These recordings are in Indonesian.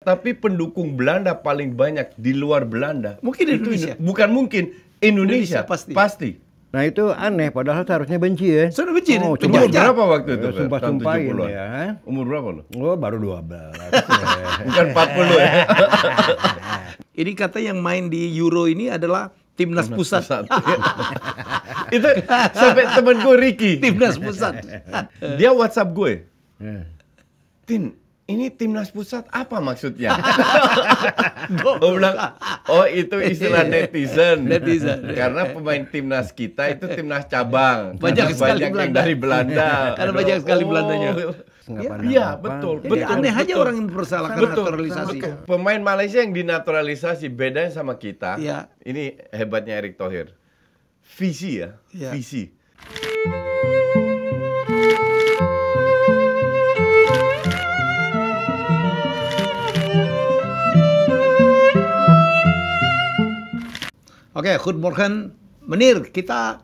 tapi pendukung Belanda paling banyak di luar Belanda. Mungkin Indonesia. Bukan mungkin, Indonesia pasti. Nah itu aneh, padahal seharusnya benci ya. Sudah benci. Oh, Umur berapa waktu itu? Sumpah-sumpahin ya. Umur berapa lo? Oh, baru 12. Bukan 40 ya? Ini kata yang main di Euro ini adalah Timnas Pusat. Itu sampai temen gue Ricky. Timnas Pusat. Dia WhatsApp gue. Tin, ini Timnas Pusat apa maksudnya? Gue bilang, oh itu istilah netizen. Karena pemain timnas kita itu timnas cabang. Banyak sekali yang Belanda. dari Belanda. Karena banyak sekali Belandanya. Iya, betul. Jadi aneh aja orang yang mempersalahkan naturalisasi. Pemain Malaysia yang dinaturalisasi bedanya sama kita. Iya. Ini hebatnya Erick Thohir. Visi ya, Iya. visi. Oke, good morning, Menir. Kita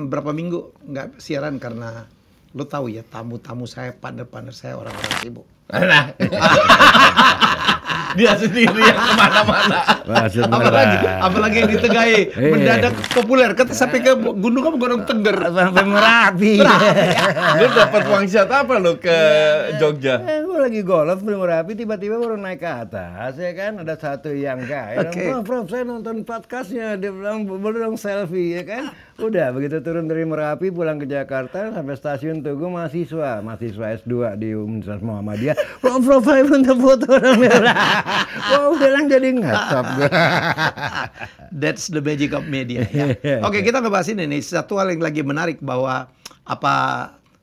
berapa minggu nggak siaran karena lo tahu ya tamu-tamu saya, partner-partner saya orang-orang sibuk. Nah. Dia sendiri yang kemana-mana. Apalagi yang di Tegai mendadak populer. Kata sampai ke gunung apa Gunung Tengger. Sampai Merapi. Lu dapat wangsit apa lo ke Jogja? Gue lagi golf di Merapi, tiba-tiba baru naik ke atas, ya kan? Ada satu yang kayak, Prof, saya nonton podcastnya, dia bilang, boleh dong selfie, ya kan? Udah, begitu turun dari Merapi, pulang ke Jakarta, sampai stasiun Tugu, mahasiswa S2 di Universitas Muhammadiyah. Prof, saya minta foto dong. Wah, bilang jadi ngatap. That's the magic of media. Ya. Oke, kita ngebahas ini nih. Satu hal yang lagi menarik bahwa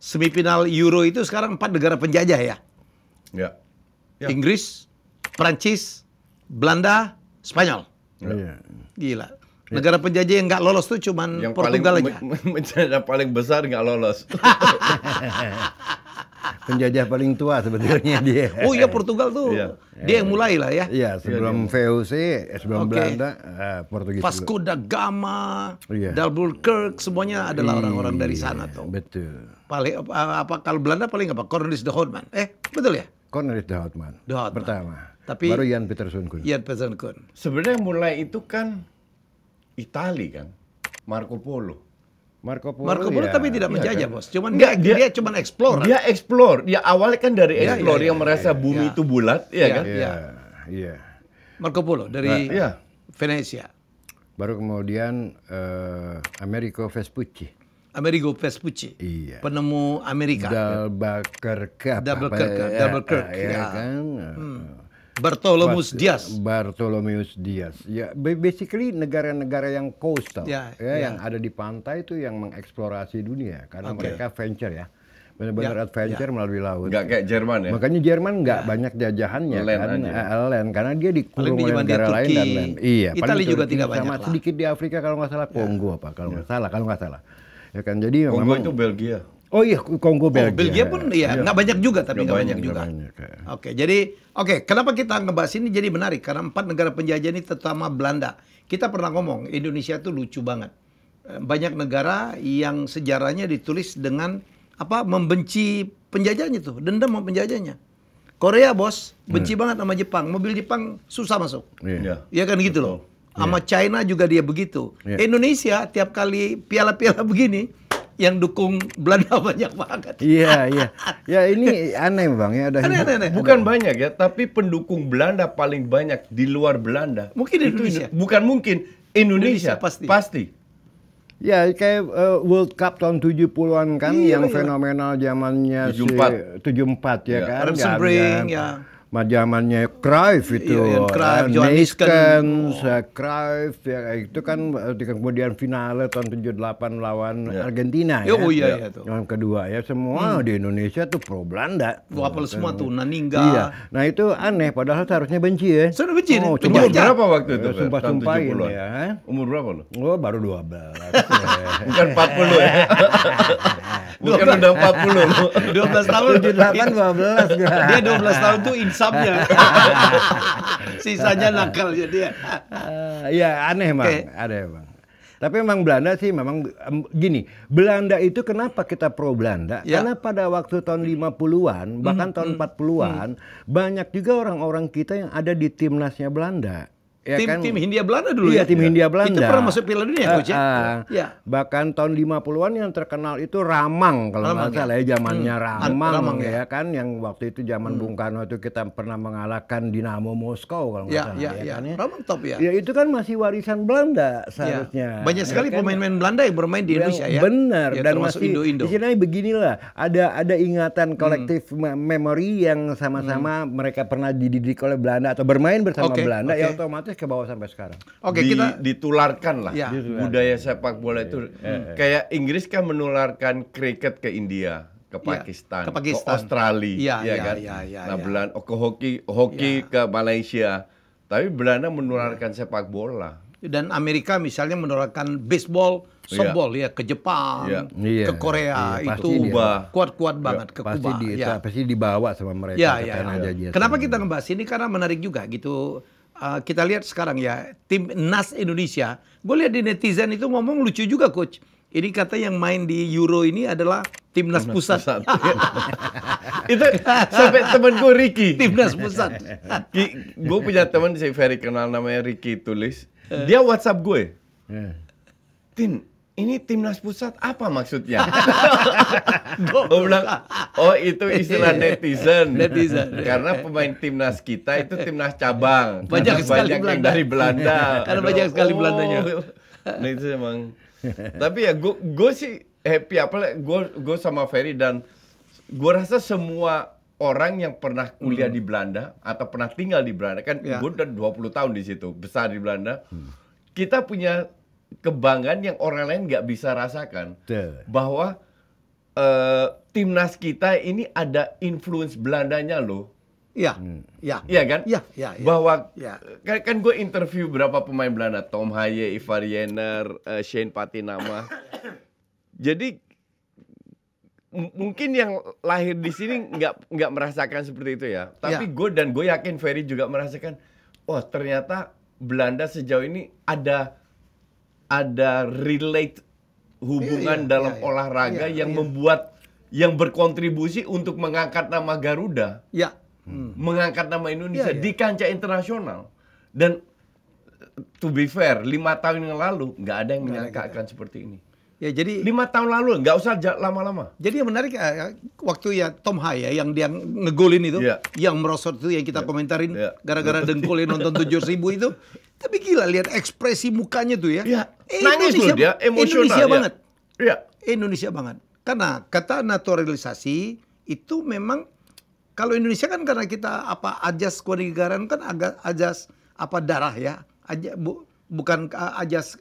semifinal Euro itu sekarang 4 negara penjajah ya. Ya. Inggris, Prancis, Belanda, Spanyol. Iya. Gila. Negara penjajah yang nggak lolos tuh cuman Yang Portugal aja. paling besar nggak lolos. Penjajah paling tua sebetulnya dia. Oh iya, Portugal tuh. Iya. Dia yang mulai lah ya. Iya, sebelum VOC, sebelum Belanda, Portugis. Vasco da Gama, Iya. Dalburg, semuanya adalah orang-orang dari sana tuh. Betul. Paling kalau Belanda paling apa? Cornelis de Houtman. Betul ya? Cornelis de Houtman. Pertama. Tapi baru Jan Pieterszoon Koen. Jan Pieterszoon Koen. Sebenarnya mulai itu kan Itali kan, Marco Polo Ya, tapi tidak menjajah, kan? Bos. Cuman dia cuman explore. Dia explore. Dia awalnya kan dari explore yang merasa bumi itu bulat, ya kan? Iya. Marco Polo dari Venesia. Baru kemudian Amerigo Vespucci. Iya. Penemu Amerika. Double Kirk. Ya. Kan? Bartholomew Dias. Ya, basically negara-negara yang coastal, yang ada di pantai itu yang mengeksplorasi dunia karena mereka venture ya. Benar-benar adventure melalui laut. Nggak kayak Jerman ya. Makanya Jerman nggak banyak jajahannya land karena dia dikurung oleh negara lain dan land. Iya, Italia juga tidak banyak sama sedikit di Afrika kalau nggak salah Kongo kalau nggak salah. Ya kan, jadi Kongo itu Belgia. Oh iya, Kongo Belgia. Belgia pun nggak banyak juga, tapi nggak banyak juga. Kenapa kita ngebahas ini jadi menarik? Karena 4 negara penjajah ini terutama Belanda. Kita pernah ngomong, Indonesia tuh lucu banget. Banyak negara yang sejarahnya ditulis dengan membenci penjajahnya tuh, dendam sama penjajahnya. Korea, Bos, benci banget sama Jepang. Mobil Jepang susah masuk. Iya kan gitu loh. Sama China juga dia begitu. Indonesia tiap kali piala-piala begini, yang dukung Belanda banyak banget. Iya. Ya ini aneh Bang ya. Aneh. Bukan banyak ya, tapi pendukung Belanda paling banyak di luar Belanda. Mungkin Indonesia. Bukan mungkin, Indonesia pasti. Ya kayak World Cup tahun 70-an kan yang fenomenal zamannya 74 ya kan. Remsenbrink ya. Zamannya Cruyff itu, Neeskens, Cruyff ya itu kan kemudian finale tahun 78 lawan Argentina ya. Iya tuh. Yang kedua ya semua di Indonesia tuh pro Belanda. Apal semua tuh Naninga. Iya. Nah itu aneh padahal seharusnya benci ya. Sudah benci. Umur berapa waktu itu? Sumpah-sumpahin ya. Umur berapa lo? Oh baru 12. Bukan 40 ya. Bukan udah 40 lo. 12 tahun 78 12 dia 12 tahun tuh insafnya. Sisanya nakal dia. Iya aneh Bang. Aneh Bang. Tapi memang Belanda sih memang gini, Belanda itu kenapa kita pro Belanda? Karena pada waktu tahun 50-an, bahkan tahun 40-an, banyak juga orang-orang kita yang ada di timnasnya Belanda. Ya tim Hindia Belanda dulu ya? Tim Hindia Belanda. Itu pernah masuk Piala Dunia, Coach ya? Bahkan tahun 50-an yang terkenal itu Ramang, kalau nggak salah ya, zamannya Ramang ya kan, yang waktu itu zaman Bung Karno itu kita pernah mengalahkan Dinamo Moskow kalau nggak salah. Ya. Ramang top ya. Ya itu kan masih warisan Belanda seharusnya. Banyak sekali pemain-pemain Belanda yang bermain di Indonesia ya. Benar, dan masih Indo-Indo. Istilahnya beginilah, ada ingatan kolektif memori yang sama-sama mereka pernah dididik oleh Belanda atau bermain bersama Belanda, ya otomatis ke bawah sampai sekarang. Kita ditularkan lah budaya sepak bola itu. Kayak Inggris kan menularkan kriket ke India, ke Pakistan, ke Australia, kan. Nah, ke hoki ke Malaysia. Tapi Belanda menularkan sepak bola. Dan Amerika misalnya menularkan baseball, softball ke Jepang, ke Korea, itu kuat-kuat banget ke Kuba. Pasti dibawa sama mereka. Kenapa kita ngebahas ini? Karena menarik juga gitu. Kita lihat sekarang ya, timnas Indonesia. Gue lihat di netizen itu ngomong lucu juga, Coach. Ini kata yang main di Euro ini adalah timnas pusat. Itu sampai temen gue Ricky. Timnas pusat. Gue punya teman saya very kenal namanya Ricky Tulis. Dia WhatsApp gue. Tin, ini timnas pusat apa maksudnya? Gue bilang, oh itu istilah netizen. Karena pemain timnas kita itu timnas cabang. Banyak yang dari Belanda. Karena banyak sekali Belandanya. Nah itu emang. Tapi ya gue sih happy, apalagi gue sama Ferry, dan gue rasa semua orang yang pernah kuliah di Belanda atau pernah tinggal di Belanda, kan gue udah 20 tahun di situ, besar di Belanda. Kita punya kebanggaan yang orang lain nggak bisa rasakan, bahwa timnas kita ini ada influence Belandanya loh. Iya kan? Bahwa kan gue interview berapa pemain Belanda, Tom Haye, Ivar Jenner, Shane Patinama. Jadi mungkin yang lahir di sini nggak merasakan seperti itu ya. Tapi gue yakin Ferry juga merasakan. Oh ternyata Belanda sejauh ini ada relate hubungan dalam olahraga yang membuat, yang berkontribusi untuk mengangkat nama Garuda, mengangkat nama Indonesia di kancah internasional. Dan to be fair, 5 tahun yang lalu nggak ada yang menyangka akan seperti ini. Ya jadi 5 tahun lalu, nggak usah lama-lama. Jadi yang menarik waktu Tom Haye yang dia ngegolin itu, yang merosot itu yang kita komentarin gara-gara dengkulnya nonton 7.000 itu. Tapi gila lihat ekspresi mukanya tuh ya. Nangis loh dia, emosional. Indonesia banget. Indonesia banget. Karena kata naturalisasi itu memang, kalau Indonesia kan karena kita ajas kewarganegaraan kan ajas darah ya. Bukan ajas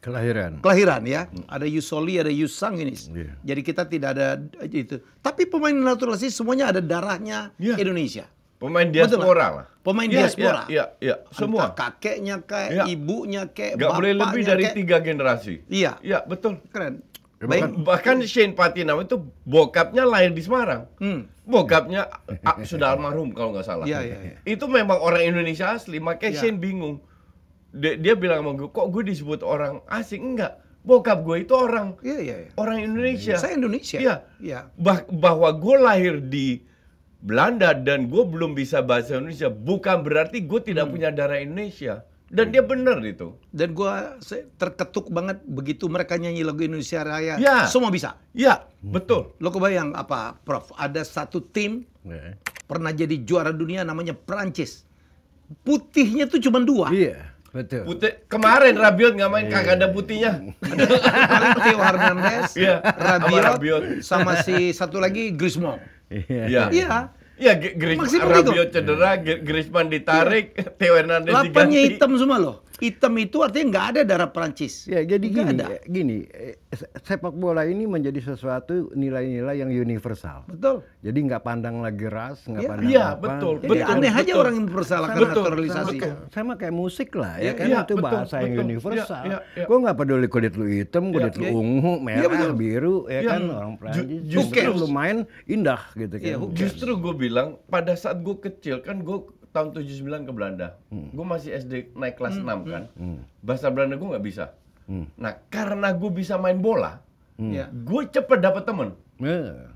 kelahiran ya. Ada jus soli, ada jus sanguinis. Jadi kita tidak ada itu. Tapi pemain naturalisasi semuanya ada darahnya Indonesia. Pemain diaspora lah. Pemain diaspora. Iya, semua. Entah kakeknya kayak, ibunya kayak, nggak boleh lebih dari 3 generasi. Iya, betul. Keren. Bahkan Shane Patinama itu bokapnya lahir di Semarang. Bokapnya sudah almarhum kalau nggak salah. Itu memang orang Indonesia asli. Makanya Shane bingung. Dia bilang sama gue, kok gue disebut orang asing? Enggak. Bokap gue itu orang Indonesia. Saya Indonesia. Bahwa gue lahir di Belanda dan gue belum bisa bahasa Indonesia bukan berarti gue tidak punya darah Indonesia. Dan dia benar itu. Dan gue terketuk banget begitu mereka nyanyi lagu Indonesia Raya. Semua bisa. Betul. Lo kebayang apa, Prof? Ada satu tim pernah jadi juara dunia namanya Prancis. Putihnya tuh cuma 2. Betul. Putih, kemarin Rabiot nggak main, kagak ada putihnya. Theo Hernandez, Rabiot, sama si satu lagi Griezmann. Rabiot cedera, Griezmann ditarik, Theo Hernandez diganti. Lapannya hitam semua loh. Hitam itu artinya nggak ada darah Prancis. Ya, jadi gini, sepak bola ini menjadi sesuatu nilai-nilai yang universal. Betul. Jadi nggak pandang lagi ras, nggak pandang apa. Betul. Jadi aneh aja orang yang mempersalahkan naturalisasi. Sama kayak musik lah, ya kan itu bahasa yang universal. Gue nggak peduli kulit lu hitam, kulit lu ungu, merah, biru, ya kan orang Prancis. Justru lu main indah gitu kan. Justru gue bilang pada saat gue kecil kan, gue tahun 79 ke Belanda. Gue masih SD naik kelas 6 kan. Bahasa Belanda gue nggak bisa. Nah, karena gue bisa main bola, Ya. gue cepet dapet temen.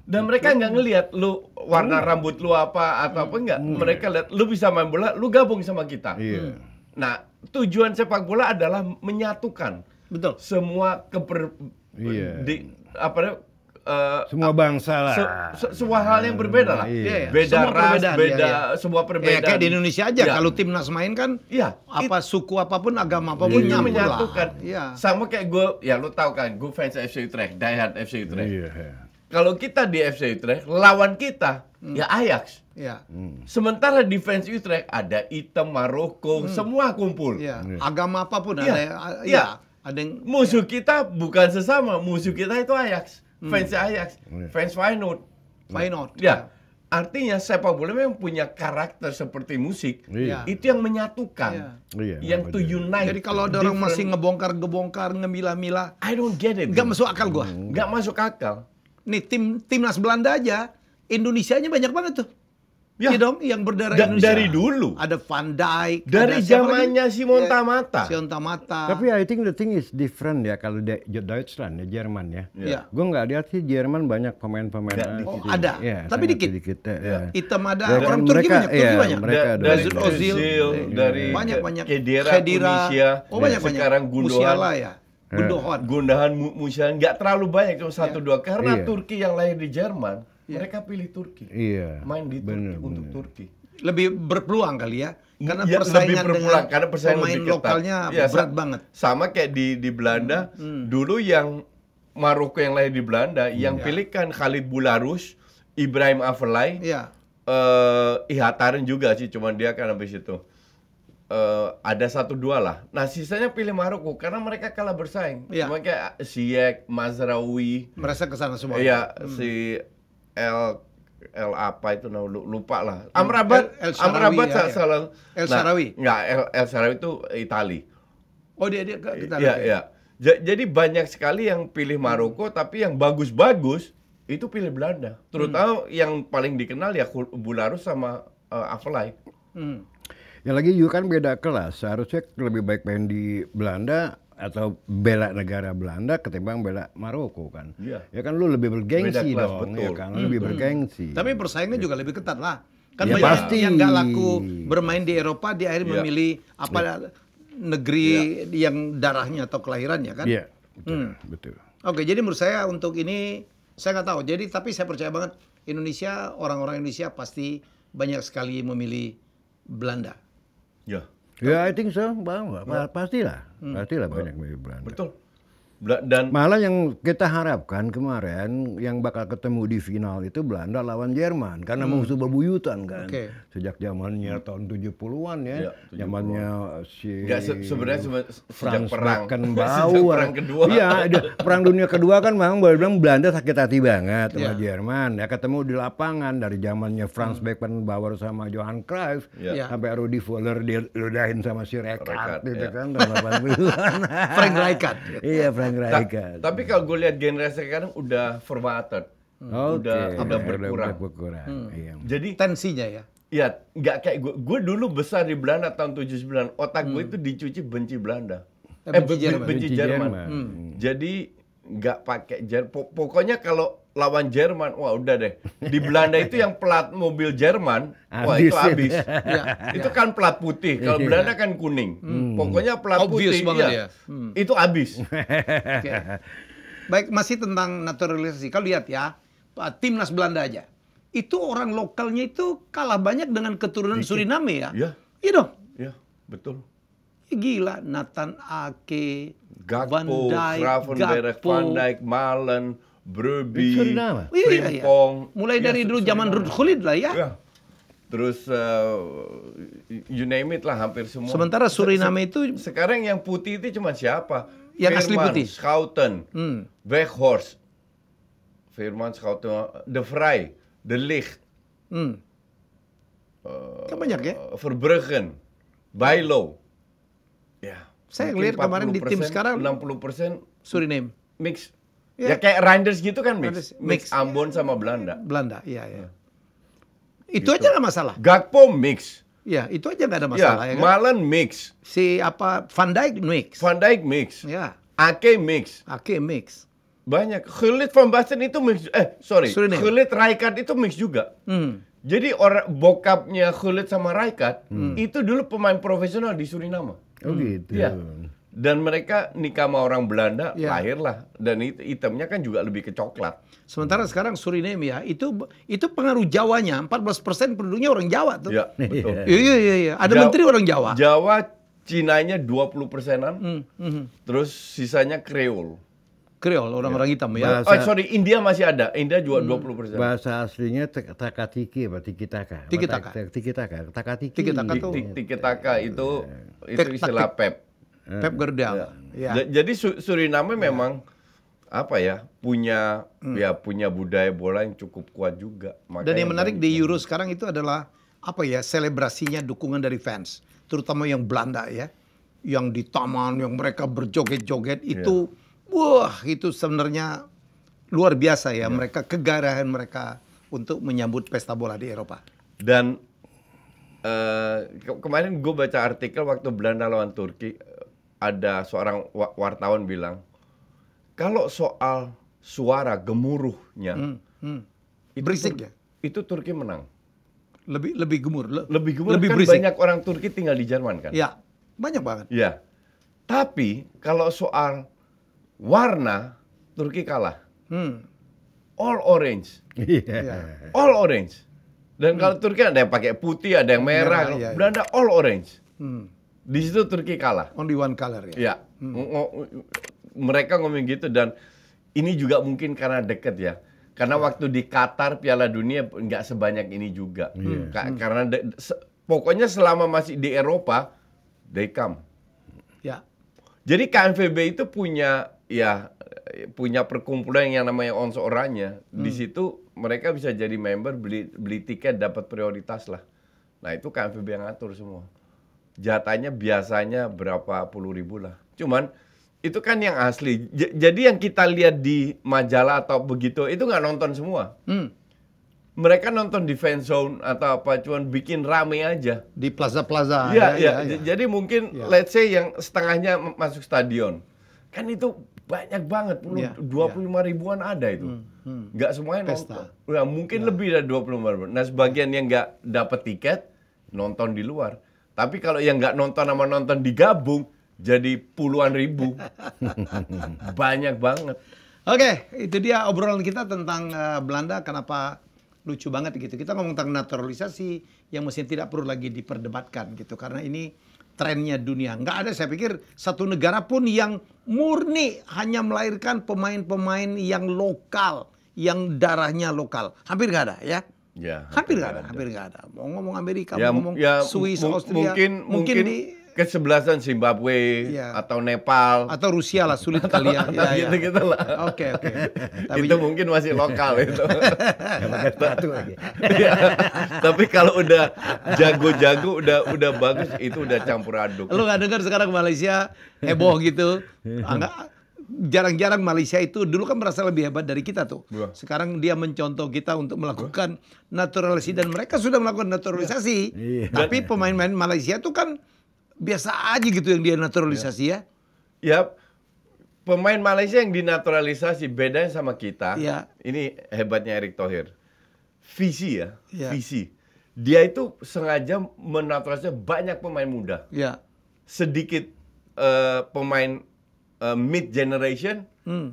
Dan mereka nggak ngelihat lu warna rambut lu apa atau apa enggak. Mereka lihat lu bisa main bola, lu gabung sama kita. Nah, tujuan sepak bola adalah menyatukan Betul. semua semua bangsa lah. Sebuah hal yang berbeda lah. Iya. Beda Semua ras, perbedaan, beda iya. semua perbedaan. Kayak di Indonesia aja, Ya. kalau timnas main kan, suku apapun, agama apapun Itu nyambung menyatukan. lah. Iya. Sama kayak gue, ya lu tahu kan, gue fans FC Utrecht, diehard FC Utrecht. Kalau kita di FC Utrecht, lawan kita ya Ajax. Iya. Sementara di fans Utrecht ada hitam, Maroko, semua kumpul. Iya. Agama apapun Iya. ada yang Musuh kita bukan sesama, musuh kita itu Ajax. Fans Ajax, fans Feyenoord. Ya. Artinya sepak bola memang punya karakter seperti musik. Itu yang menyatukan. Yang to unite. Jadi kalau ada orang masih ngebongkar, ngemilah-milah, I don't get it. nggak masuk akal gua. Nggak masuk akal. Nih timnas Belanda aja, Indonesianya banyak banget tuh. Iya dong, yang berdarah Indonesia. Dari dulu. Ada Van Dijk. Dari zamannya Simon Tamata. Tapi I think the thing is different ya kalau di Deutschland ya, Jerman ya. Iya. Gue nggak lihat sih Jerman banyak pemain-pemain. Ada, ya, tapi dikit. Hitam ada, Ya, orang mereka, Turki banyak. iya, Turki banyak. mereka ada. Dari Mesut Ozil, dari banyak. Khedira, Khedira. Tunisia, sekarang Musiala Gundogan. ya. Gundahan Musiala nggak terlalu banyak, cuma 1-2 karena Turki yang lahir di Jerman, mereka pilih Turki. Main di Turki untuk Turki. Lebih berpeluang kali ya. Karena Ya, persaingan lebih berpeluang, karena dengan persaingan pemain lebih ketat. lokalnya Ya, berat banget. Sama kayak di Belanda, dulu yang Maroko yang lahir di Belanda, yang pilih kan Khalid Boularus, Ibrahim Afellay, Ihataren juga sih, cuman dia kan habis itu. Ada 1-2 lah. Nah, sisanya pilih Maroko karena mereka kalah bersaing. Cuma kayak Ziyech, Mazraoui. Merasa kesana semua. Iya, si El apa itu lupa lah. Amrabat salah. El Shaarawy. Enggak, El Shaarawy itu Itali. Oh dia ke Itali. Iya. Jadi banyak sekali yang pilih Maroko, tapi yang bagus-bagus itu pilih Belanda. Terutama yang paling dikenal ya Boularus sama Afellay. Ya lagi juga kan beda kelas. Seharusnya lebih baik main di Belanda atau bela negara Belanda ketimbang bela Maroko kan. Ya kan lu lebih bergengsi kelas, dong, betul. ya kan lebih bergengsi. Tapi persaingannya juga lebih ketat lah. Kan Ya, banyak pasti. yang nggak laku bermain di Eropa, di akhirnya memilih negeri yang darahnya atau kelahirannya kan. Iya, betul. Oke, jadi menurut saya untuk ini saya nggak tahu. Jadi tapi saya percaya banget Indonesia, orang-orang Indonesia pasti banyak sekali memilih Belanda. Ya, I think so, pastilah banyak milih Belanda. Betul. Dan malah yang kita harapkan kemarin yang bakal ketemu di final itu Belanda lawan Jerman karena musuh bebuyutan kan. Sejak zamannya tahun 70-an ya. Zamannya si sebenarnya Franz perang Beckenbauer. Perang kedua. Iya, perang dunia kedua kan memang boleh bilang Belanda sakit hati banget sama Jerman. Ya ketemu di lapangan dari zamannya Franz Beckenbauer sama Johan Cruyff sampai Rudi Völler diludahin sama si Rijkaard gitu kan tahun 80-an. Frank Rijkaard. Iya, Frank Rijkaard. Tapi kalau gue lihat generasi sekarang udah formatted. Udah berkurang. Iya. Jadi tensinya ya. Ya, nggak kayak gue. Gue dulu besar di Belanda tahun 79. Otak gue itu dicuci benci Belanda. Benci Jerman. Jadi nggak pakai Jerman. Pokoknya kalau lawan Jerman, wah udah deh. Di Belanda itu yang plat mobil Jerman, wah itu habis. Itu kan plat putih. Kalau Belanda kan kuning. Pokoknya plat Obvious putih, banget itu habis. Baik, masih tentang naturalisasi. Kalau lihat ya, timnas Belanda aja. Itu orang lokalnya itu kalah banyak dengan keturunan Suriname ya. Iya dong. Iya, betul. Gila, Nathan Ake, Gakpo, Gravenberch, Van Dijk, Malen, Brøby, Frimpong. Mulai dari dulu zaman Ruud Gullit lah ya. Terus you name it lah, hampir semua. Sementara Suriname itu sekarang yang putih itu cuma siapa? Yang asli putih. Schouten, Weghorst, Veerman, Schouten, De Vrij, De Ligt. Kan banyak ya? Verbruggen, Bijlo. Ya. Saya ngeliat kemarin di tim sekarang 60% Suriname. Mix. Ya kayak Reinders gitu kan mix Ambon sama Belanda. Iya. Itu gitu. Aja nggak masalah. Gakpo mix. Ya, itu aja nggak ada masalah. Ya, Malen mix. Si Van Dijk mix. Van Dijk mix. Ya. Ake mix. Banyak. Gullit Van Basten itu mix. Gullit Rijkaard itu mix juga. Jadi orang bokapnya Gullit sama Rijkaard itu dulu pemain profesional di Suriname. Oh gitu. Ya. Dan mereka nikah sama orang Belanda, lahirlah. Dan hitamnya kan juga lebih ke coklat. Sementara sekarang Suriname ya, itu pengaruh Jawanya. 14% penduduknya orang Jawa tuh. Ya, betul. Iya. Ada menteri orang Jawa. Jawa, Cinanya 20%-an. Terus sisanya Kreol. Orang-orang hitam ya. India masih ada. India juga 20%. Bahasa aslinya taka-tiki apa tiki-taka? Tiki-taka tuh. Tiki-taka itu istilah Pep. Pep Guardiola. Ya. Jadi Suriname memang punya budaya bola yang cukup kuat juga. Dan yang menarik di Euro sekarang itu adalah selebrasinya dukungan dari fans, terutama yang Belanda ya, yang di taman, yang mereka berjoget-joget itu. Wah, itu sebenarnya luar biasa ya. Mereka kegarahan mereka untuk menyambut pesta bola di Eropa. Dan kemarin gue baca artikel waktu Belanda lawan Turki, ada seorang wartawan bilang, kalau soal suara gemuruhnya, berisiknya, itu Turki menang. Lebih gemur, lebih kan berisik. Banyak orang Turki tinggal di Jerman kan? Ya, banyak banget. Ya, tapi kalau soal warna, Turki kalah. All orange. All orange. Dan kalau Turki ada yang pakai putih, ada yang merah. Belanda all orange. Di situ Turki kalah. Only one color ya. Ya. Mereka ngomong gitu, dan ini juga mungkin karena deket ya. Karena waktu di Qatar Piala Dunia nggak sebanyak ini juga. Karena pokoknya selama masih di Eropa, they come. Ya. Jadi KNVB itu punya perkumpulan yang namanya Ons Oranje. Di situ mereka bisa jadi member, beli tiket, dapat prioritas lah. Nah itu KNVB yang ngatur semua. Jatahnya biasanya berapa puluh ribu lah. Cuman itu kan yang asli. Jadi yang kita lihat di majalah atau begitu itu nggak nonton semua. Mereka nonton di fan zone atau apa, cuman bikin rame aja di plaza-plaza. Ya. Jadi mungkin let's say yang setengahnya masuk stadion. Kan itu banyak banget, 25 ribuan ada itu. Nggak semuanya nonton. Ya, mungkin lebih dari 25 ribuan. Nah sebagian yang nggak dapat tiket, nonton di luar. Tapi kalau yang nggak nonton sama nonton digabung, jadi puluhan ribu. Banyak banget. Oke, itu dia obrolan kita tentang Belanda. Kenapa lucu banget gitu. Kita ngomong tentang naturalisasi yang mestinya tidak perlu lagi diperdebatkan gitu. Karena ini trennya dunia. Nggak ada, saya pikir, satu negara pun yang murni hanya melahirkan pemain-pemain yang lokal, yang darahnya lokal. Hampir nggak ada ya. Hampir nggak ada. Mau ngomong Amerika, mau ngomong Swiss, Austria. Mungkin di kesebelasan Zimbabwe atau Nepal atau Rusia lah, sulit kali ya. Gitu lah. Oke. Itu mungkin masih lokal itu. Tapi kalau udah jago-jago, udah bagus, itu udah campur aduk. Lu nggak dengar sekarang Malaysia heboh gitu? Jarang-jarang Malaysia itu dulu kan merasa lebih hebat dari kita tuh. Sekarang dia mencontoh kita untuk melakukan naturalisasi, dan mereka sudah melakukan naturalisasi. Tapi pemain-pemain Malaysia tuh kan biasa aja gitu yang dia naturalisasi ya. Ya, pemain Malaysia yang dinaturalisasi bedanya sama kita. Ini hebatnya Erick Thohir. Visi ya. Visi. Dia itu sengaja menaturalisasi banyak pemain muda. Sedikit pemain mid generation,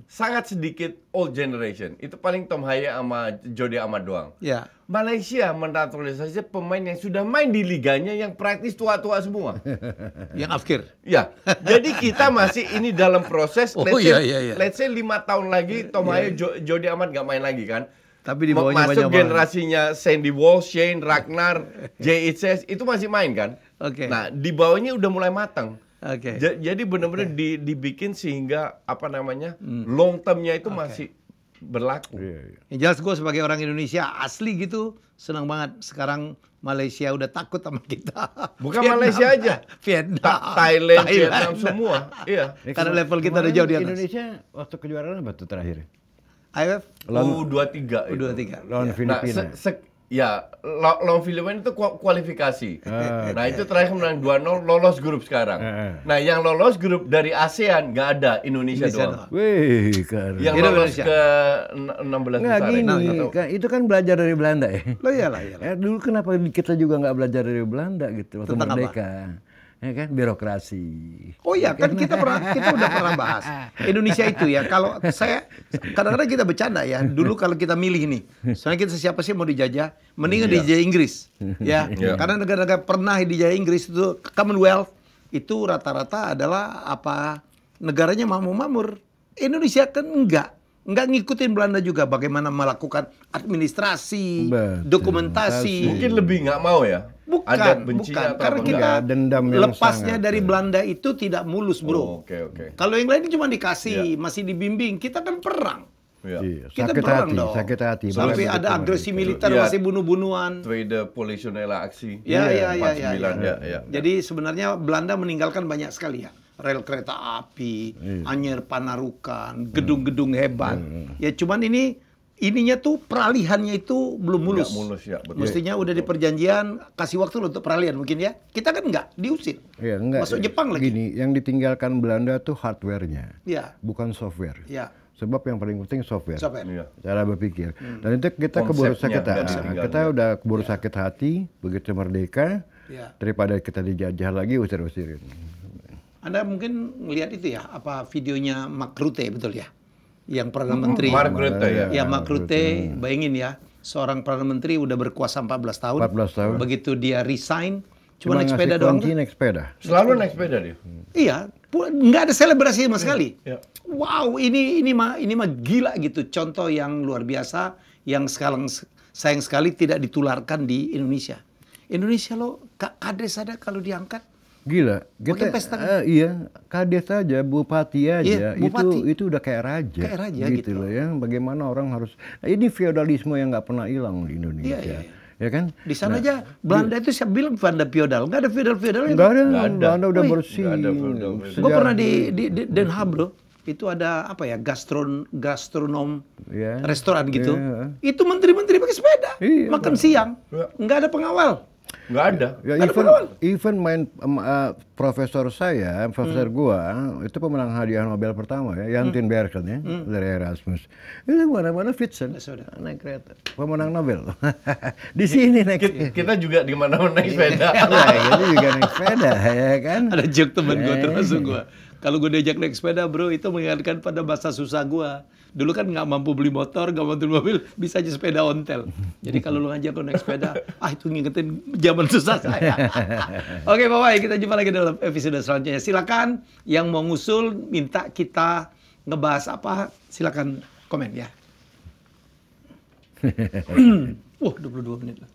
sangat sedikit old generation. Itu paling Tom Haya sama Jody Amat doang. Malaysia menaturalisasi pemain yang sudah main di liganya yang praktis tua-tua semua. Yang afkir. Ya. Jadi kita masih ini dalam proses. Let's say 5 tahun lagi Tom Haya, Jody Amat nggak main lagi kan. Tapi di bawahnya masuk generasinya Sandy Walsh, Shane, Ragnar, JHS itu masih main kan. Nah di bawahnya udah mulai matang. Jadi benar-benar dibikin sehingga long termnya itu masih berlaku. Yang jelas gue sebagai orang Indonesia asli gitu senang banget sekarang Malaysia udah takut sama kita. Bukan Vietnam, Malaysia aja, Vietnam, Thailand, Vietnam semua. Karena level kita udah jauh di atas. Indonesia waktu kejuaraan apa tuh terakhir? AFF U23 U23 lawan Filipina. Ya, lawan Filipina itu kualifikasi. Nah, itu terakhir menang 2-0, lolos grup sekarang. Nah, yang lolos grup dari ASEAN nggak ada, Indonesia doang. Wih, keren. Yang lolos ke 16 Nggak besar. gini, itu kan belajar dari Belanda ya. Lo iyalah. Dulu kenapa kita juga nggak belajar dari Belanda gitu waktu Tentang merdeka? Ya kan, birokrasi. Oh iya, kan kita udah pernah bahas Indonesia itu ya. Kalau saya kadang-kadang kita bercanda ya. Dulu kalau kita milih nih, soalnya kita siapa sih mau dijajah, mendingan dijajah Inggris, ya. Karena negara-negara pernah dijajah Inggris itu Commonwealth itu rata-rata adalah apa negaranya makmur. Indonesia kan enggak ngikutin Belanda juga bagaimana melakukan administrasi, dokumentasi. Mungkin lebih nggak mau ya. Ada benci bukan. atau Karena kita dendam yang lepasnya sangat, dari Belanda itu tidak mulus, bro. Oke. Kalau yang lain cuma dikasih, masih dibimbing. Kita kan perang. Iya. Kita Sakit perang hati, dong. sakit hati. Sampai ada agresi militer, masih bunuh-bunuhan. Tweede polisionele aksi. Ya. 49, Jadi sebenarnya Belanda meninggalkan banyak sekali ya. Rel kereta api, Anyer Panarukan, gedung-gedung hebat. Ya cuman ininya tuh peralihannya itu belum mulus. Nggak mulus ya, betul. Mestinya udah di perjanjian kasih waktu untuk peralihan mungkin ya. Kita kan enggak, diusir. Ya, enggak. Masuk Jepang lagi. Gini, yang ditinggalkan Belanda tuh hardware-nya, Ya. bukan software. Ya. Sebab yang paling penting software. Iya. Cara berpikir. Dan itu kita keburu Konsepnya sakit hati. Kita udah keburu sakit hati begitu merdeka. Ya. Daripada kita dijajah lagi usir-usirin. Anda mungkin melihat itu ya, apa videonya Mark Rutte, betul ya? Yang Perdana Menteri. Mark Rutte ya. Ya, Mark Rutte, bayangin ya, seorang Perdana Menteri udah berkuasa 14 tahun. 14 tahun. Begitu dia resign, cuma naik ngasih sepeda doang. kunci, naik sepeda. Selalu naik sepeda dia. Iya, nggak ada selebrasi sama sekali. Iya. Wow, ini mah gila gitu. Contoh yang luar biasa, yang sekarang sayang sekali tidak ditularkan di Indonesia. Indonesia lo, kades ada kalau diangkat. Gila, Makin pesta. iya, kades aja, bupati aja, Iya, bupati. itu udah kayak raja, Kayak raja gitu. loh ya. Bagaimana orang harus, ini feodalisme yang nggak pernah hilang di Indonesia, Iya. ya kan? Di sana aja Belanda itu siapa bilang Belanda feodal, nggak ada feodal. Nggak ada, Belanda udah Wih, bersih. nggak ada feodal. Gue pernah di Den Haag, bro. Itu ada apa ya, gastronom Iya. restoran gitu. Iya. Itu menteri-menteri pakai sepeda, Iya. makan siang, Iya. nggak ada pengawal. Nggak ada. Ya, even main profesor gua itu pemenang hadiah Nobel pertama ya, Jan Tinbergen ya, dari Erasmus. Itu mana-mana Fitzen naik kereta, pemenang Nobel. Di sini naik. Kita juga di mana-mana naik sepeda. Ya, kita juga naik sepeda ya kan. Ada joke temen gue termasuk gue. Kalau gue diajak naik sepeda, bro, itu mengingatkan pada masa susah gue. Dulu kan nggak mampu beli motor, nggak mampu beli mobil, bisa aja sepeda ontel. Jadi kalau lu ngajak gue naik sepeda, itu ngingetin zaman susah saya. Oke, bye-bye. Kita jumpa lagi dalam episode selanjutnya. Silakan yang mau ngusul, minta kita ngebahas apa, silakan komen ya. 22 menit lah.